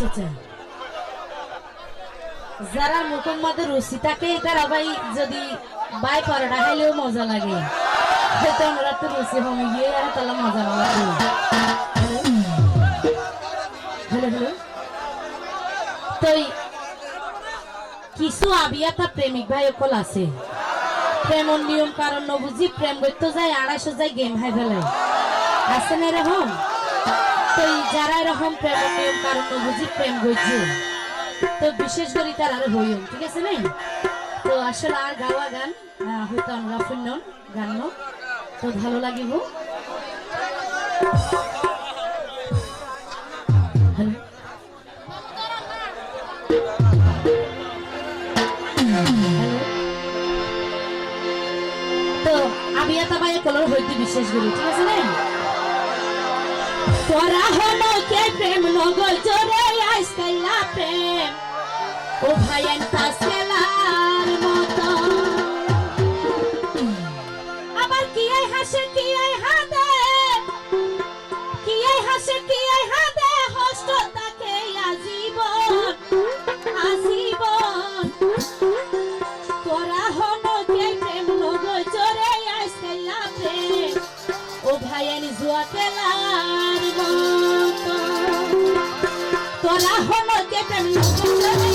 আচ্ছা আচ্ছা, যারা মুখম্মদের রুচি থাকে তারা ভাই যদি বাই পরোটা খাইলেও মজা লাগে, হয়তো আমরা তো রুচি হমে গিয়ে আর তাহলে মজা লাগে। হ্যালো হ্যালো, তো কিছু আবিয়াতা প্রেমিক ভাই অকল আছে, প্রেমর নিয়ম কারণ বুঝি প্রেম করতে যায় 250 যায় গেম হাই ফেলে, আছে না এরকম? তো যারা এরকম প্রেমর নিয়ম কারণ বুঝি প্রেম করছে, তো বিশেষ করে তার আর হইম, ঠিক আছে না? তো আসলে আর গাওয়া গান হয়তো আমরা শুনন গান তো ভালো লাগিব। তো আমি এটা ভাই কলর হইতে বিশেষ করি, ঠিক আছে না? তোরা হলো কে প্রেম নগর জোরে আইসকাইলা প্রেম ও ভাইয়ের তাসেলার মতো, আবার কি আই হাসে কি আই হাদে, কি আই হাসে কি আই হাদে, হস্ত তাকে আজীবন আজীবন। তোরা হলো কে প্রেম নগর জোরে আইসকাইলা প্রেম ও ভাইয়ের জুয়া খেলার মতো, তোরা হলো কে প্রেম নগর জোরে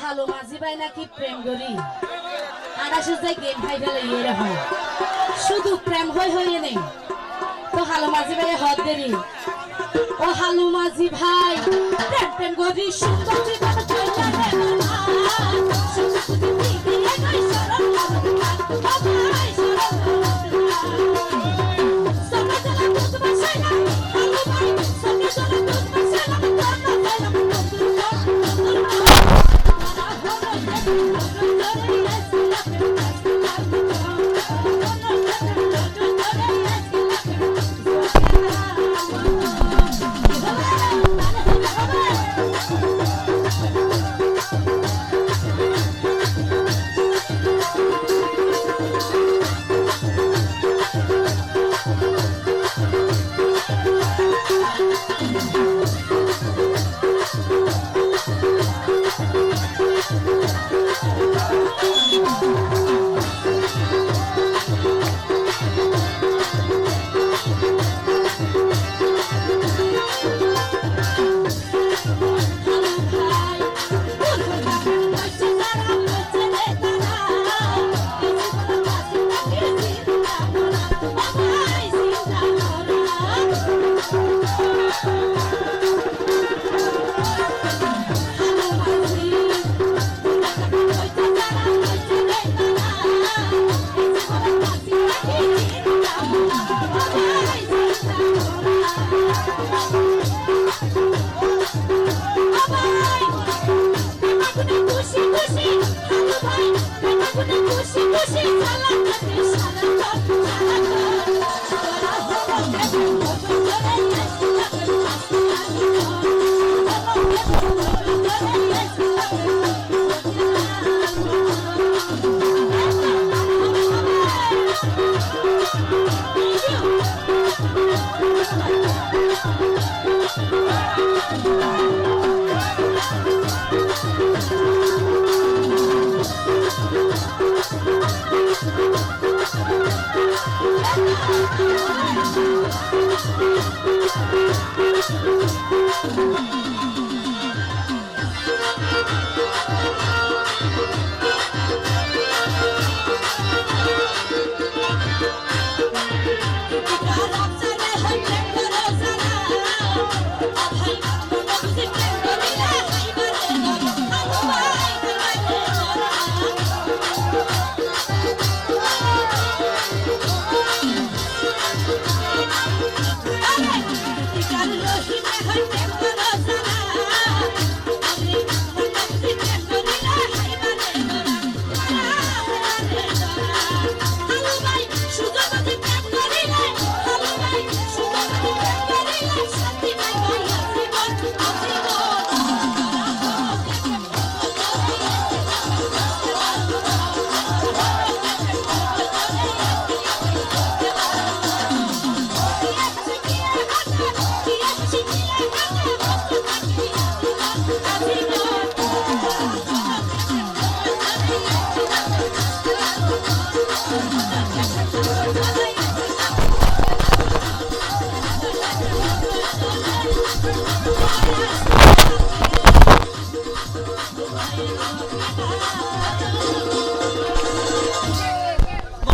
হালো মাঝি ভাই নাকি প্রেম করি 250 যায় গেম খাই ফেলে এরকম শুধু প্রেম হয়ে নেই। তো হালো মাঝি ভাই হদ দেরি, ও হালু মাঝি ভাই প্রেম প্রেম করি সুন্দর জীবন